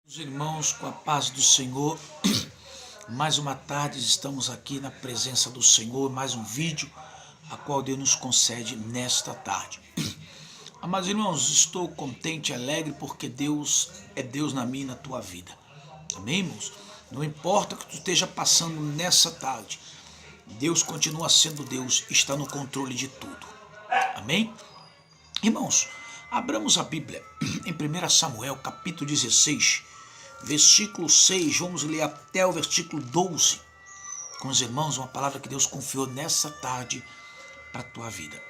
Os irmãos, com a paz do Senhor, mais uma tarde estamos aqui na presença do Senhor, mais um vídeo a qual Deus nos concede nesta tarde. Amados irmãos, estou contente e alegre porque Deus é Deus na minha e na tua vida. Amém, irmãos? Não importa o que tu esteja passando nessa tarde, Deus continua sendo Deus, está no controle de tudo. Amém? Irmãos, abramos a Bíblia em 1 Samuel, capítulo 16, versículo 6, vamos ler até o versículo 12. Com os irmãos, uma palavra que Deus confiou nessa tarde para a tua vida.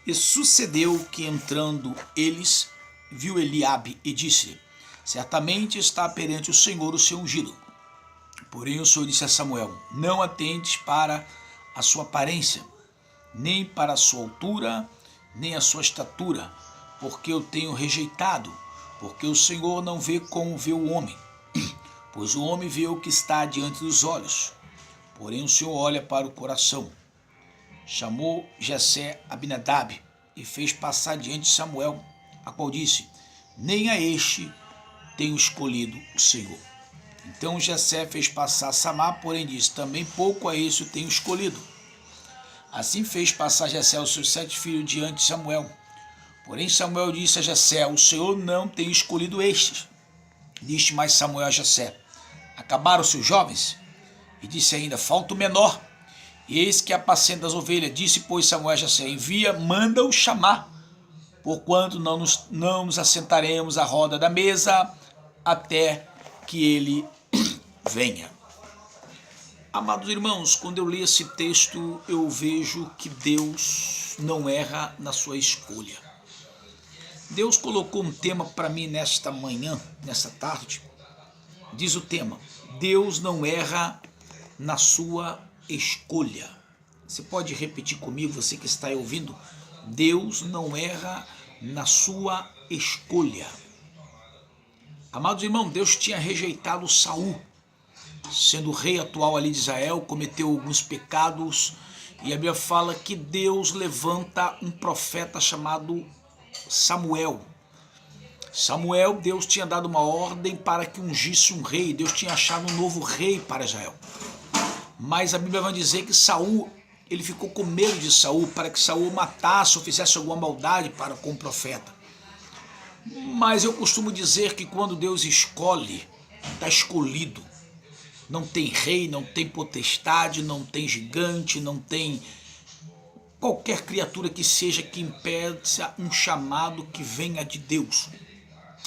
E sucedeu que entrando eles, viu Eliabe e disse: certamente está perante o Senhor o seu ungido. Porém o Senhor disse a Samuel: não atentes para a sua aparência, nem para a sua altura, nem a sua estatura, porque eu tenho rejeitado, porque o Senhor não vê como vê o homem, pois o homem vê o que está diante dos olhos, porém o Senhor olha para o coração. Chamou Jessé Abinadab e fez passar diante de Samuel, a qual disse: nem a este tenho escolhido o Senhor. Então Jessé fez passar Samá, porém disse: também pouco a este eu tenho escolhido. Assim fez passar Jessé os seus 7 filhos diante de Samuel. Porém Samuel disse a Jessé: o Senhor não tem escolhido estes. Disse mais Samuel a Jessé: acabaram os seus jovens? E disse ainda: falta o menor. E eis que apacenta as ovelhas. Disse, pois, Samuel a Jessé: envia, manda-o chamar, porquanto não nos assentaremos à roda da mesa até que ele venha. Amados irmãos, quando eu leio esse texto, eu vejo que Deus não erra na sua escolha. Deus colocou um tema para mim nesta manhã, nesta tarde. Diz o tema: Deus não erra na sua escolha. Você pode repetir comigo, você que está aí ouvindo? Deus não erra na sua escolha. Amados irmãos, Deus tinha rejeitado Saul, sendo o rei atual ali de Israel, cometeu alguns pecados, e a Bíblia fala que Deus levanta um profeta chamado Samuel. Samuel, Deus tinha dado uma ordem para que ungisse um rei, Deus tinha achado um novo rei para Israel. Mas a Bíblia vai dizer que Saul, ele ficou com medo de Saul, para que Saul matasse ou fizesse alguma maldade para com o profeta. Mas eu costumo dizer que quando Deus escolhe, está escolhido. Não tem rei, não tem potestade, não tem gigante, não tem qualquer criatura que seja que impeça um chamado que venha de Deus.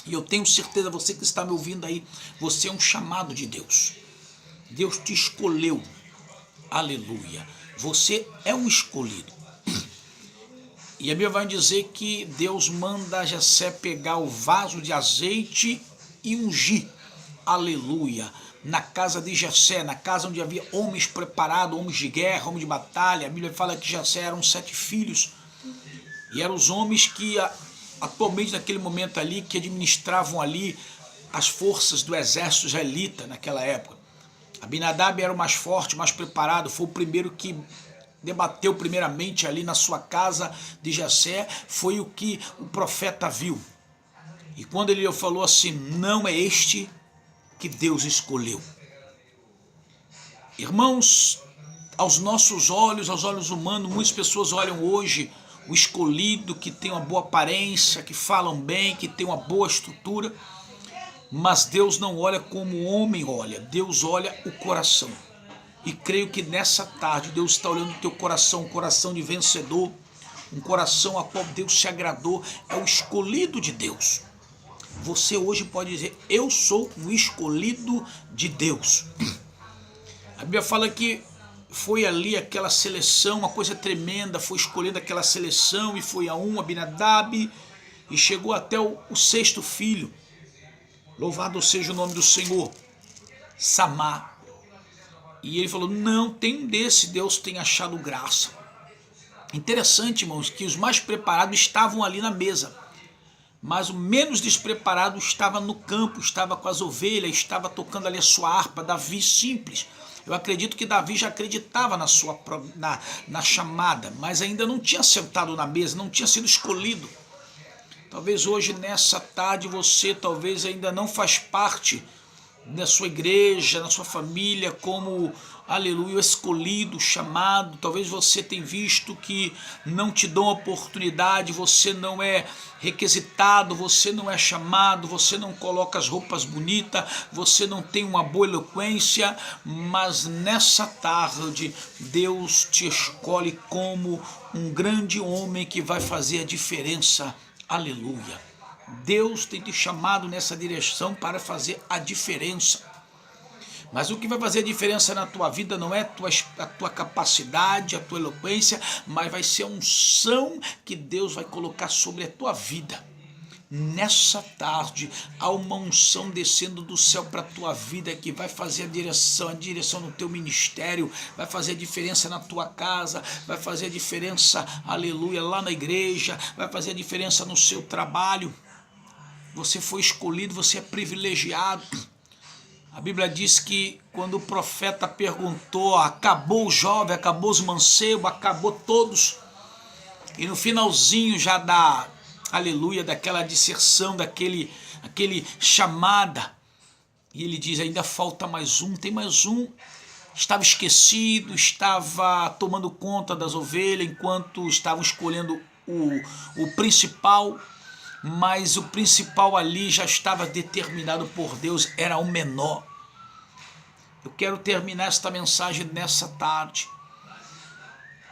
E eu tenho certeza, você que está me ouvindo aí, você é um chamado de Deus. Deus te escolheu. Aleluia. Você é um escolhido. E a Bíblia vai dizer que Deus manda Jessé pegar o vaso de azeite e ungir. Aleluia. Na casa de Jessé, na casa onde havia homens preparados, homens de guerra, homens de batalha. A Bíblia fala que Jessé eram 7 filhos. E eram os homens que atualmente naquele momento ali, que administravam ali as forças do exército israelita naquela época. Abinadab era o mais forte, o mais preparado, foi o primeiro que debateu primeiramente ali na sua casa de Jessé, foi o que o profeta viu. E quando ele falou assim: não é este que Deus escolheu. Irmãos, aos nossos olhos, aos olhos humanos, muitas pessoas olham hoje o escolhido, que tem uma boa aparência, que falam bem, que tem uma boa estrutura, mas Deus não olha como o homem olha, Deus olha o coração. E creio que nessa tarde Deus está olhando o teu coração, um coração de vencedor, um coração a qual Deus se agradou, é o escolhido de Deus. Você hoje pode dizer: eu sou um escolhido de Deus. A Bíblia fala que foi ali aquela seleção, uma coisa tremenda, foi escolhendo aquela seleção, e foi a Abinadab, e chegou até o 6º filho. Louvado seja o nome do Senhor, Samá. E ele falou: não, tem um desse, Deus tem achado graça. Interessante, irmãos, que os mais preparados estavam ali na mesa, mas o menos despreparado estava no campo, estava com as ovelhas, estava tocando ali a sua harpa. Davi, simples. Eu acredito que Davi já acreditava na chamada, mas ainda não tinha sentado na mesa, não tinha sido escolhido. Talvez hoje, nessa tarde, você talvez ainda não faz parte da sua igreja, na sua família, como, aleluia, escolhido, chamado. Talvez você tenha visto que não te dão oportunidade, você não é requisitado, você não é chamado, você não coloca as roupas bonitas, você não tem uma boa eloquência, mas nessa tarde Deus te escolhe como um grande homem que vai fazer a diferença. Aleluia. Deus tem te chamado nessa direção para fazer a diferença. Mas o que vai fazer a diferença na tua vida não é a tua capacidade, a tua eloquência, mas vai ser a unção que Deus vai colocar sobre a tua vida. Nessa tarde, há uma unção descendo do céu para a tua vida que vai fazer a direção no teu ministério, vai fazer a diferença na tua casa, vai fazer a diferença, aleluia, lá na igreja, vai fazer a diferença no seu trabalho. Você foi escolhido, você é privilegiado. A Bíblia diz que quando o profeta perguntou, acabou o jovem, acabou os mancebos, acabou todos, e no finalzinho já da, aleluia, daquela disserção, aquele chamada, e ele diz, ainda falta mais um, tem mais um. Estava esquecido, estava tomando conta das ovelhas, enquanto estavam escolhendo o principal, mas o principal ali já estava determinado por Deus, era o menor. Eu quero terminar esta mensagem nessa tarde.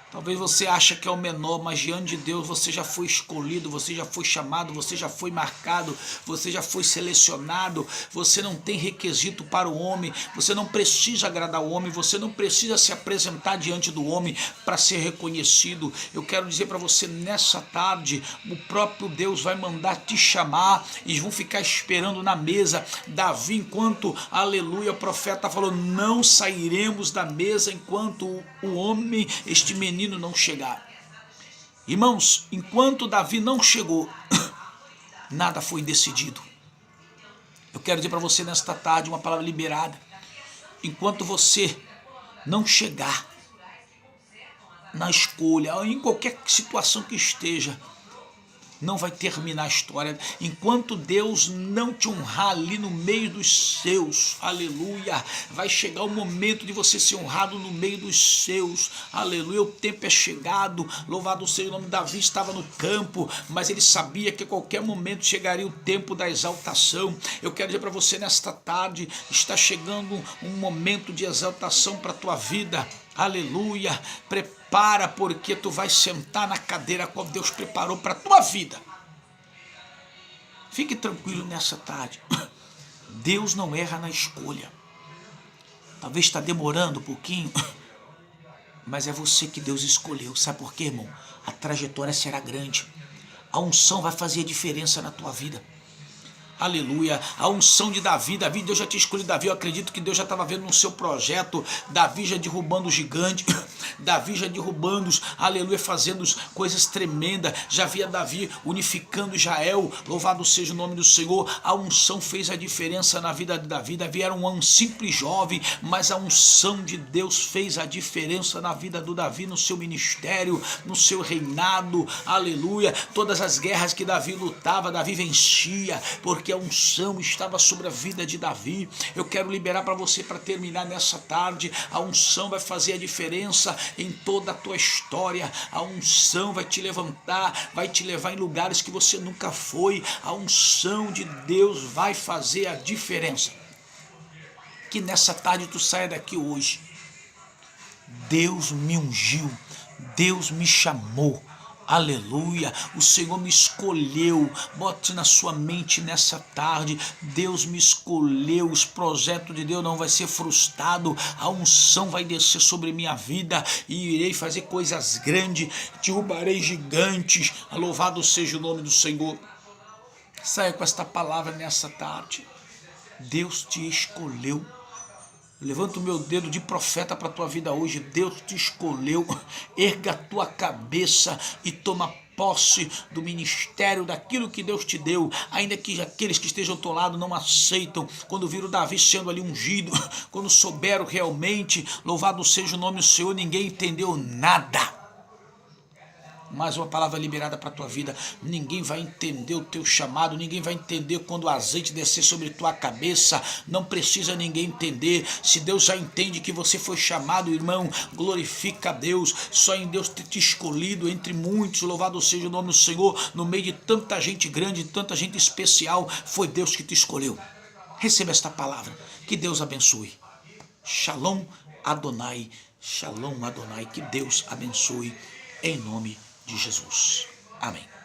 Talvez você ache que é o menor, mas diante de Deus você já foi escolhido, você já foi chamado, você já foi marcado, você já foi selecionado. Você não tem requisito para o homem, você não precisa agradar o homem, você não precisa se apresentar diante do homem para ser reconhecido. Eu quero dizer para você nessa tarde, o próprio Deus vai mandar te chamar, e vão ficar esperando na mesa. Davi, enquanto, aleluia, o profeta falou, não sairemos da mesa enquanto o homem, este menino, não chegar. Irmãos, enquanto Davi não chegou, nada foi decidido. Eu quero dizer para você nesta tarde uma palavra liberada. Enquanto você não chegar na escolha, ou em qualquer situação que esteja, não vai terminar a história. Enquanto Deus não te honrar ali no meio dos seus, aleluia, vai chegar o momento de você ser honrado no meio dos seus, aleluia. O tempo é chegado, louvado seja o nome. Davi estava no campo, mas ele sabia que a qualquer momento chegaria o tempo da exaltação. Eu quero dizer para você nesta tarde, está chegando um momento de exaltação para a tua vida, aleluia. Prepara, porque tu vais sentar na cadeira qual Deus preparou para a tua vida. Fique tranquilo nessa tarde. Deus não erra na escolha. Talvez está demorando um pouquinho, mas é você que Deus escolheu. Sabe por quê, irmão? A trajetória será grande. A unção vai fazer a diferença na tua vida. Aleluia, a unção de Davi, Deus já tinha escolhido Davi. Eu acredito que Deus já estava vendo no seu projeto, Davi já derrubando o gigante, Davi já derrubando, aleluia, fazendo coisas tremendas. Já via Davi unificando Israel, louvado seja o nome do Senhor. A unção fez a diferença na vida de Davi. Davi era um simples jovem, mas a unção de Deus fez a diferença na vida do Davi, no seu ministério, no seu reinado, aleluia. Todas as guerras que Davi lutava, Davi vencia, porque a unção estava sobre a vida de Davi. Eu quero liberar para você, para terminar nessa tarde, a unção vai fazer a diferença em toda a tua história. A unção vai te levantar, vai te levar em lugares que você nunca foi. A unção de Deus vai fazer a diferença. Que nessa tarde tu saia daqui hoje. Deus me ungiu, Deus me chamou. Aleluia, o Senhor me escolheu. Bote na sua mente nessa tarde, Deus me escolheu. Os projetos de Deus não vai ser frustrado. A unção vai descer sobre minha vida e irei fazer coisas grandes, derrubarei gigantes. Louvado seja o nome do Senhor. Saia com esta palavra nessa tarde. Deus te escolheu. Levanta o meu dedo de profeta para a tua vida hoje. Deus te escolheu. Erga a tua cabeça e toma posse do ministério, daquilo que Deus te deu. Ainda que aqueles que estejam ao teu lado não aceitam, quando viram Davi sendo ali ungido, quando souberam realmente, louvado seja o nome do Senhor, ninguém entendeu nada. Mais uma palavra liberada para a tua vida. Ninguém vai entender o teu chamado, ninguém vai entender quando o azeite descer sobre tua cabeça. Não precisa ninguém entender. Se Deus já entende que você foi chamado, irmão, glorifica a Deus. Só em Deus ter te escolhido entre muitos, louvado seja o nome do Senhor, no meio de tanta gente grande, tanta gente especial, foi Deus que te escolheu. Receba esta palavra. Que Deus abençoe. Shalom Adonai. Shalom Adonai. Que Deus abençoe em nome de Jesus. Amém.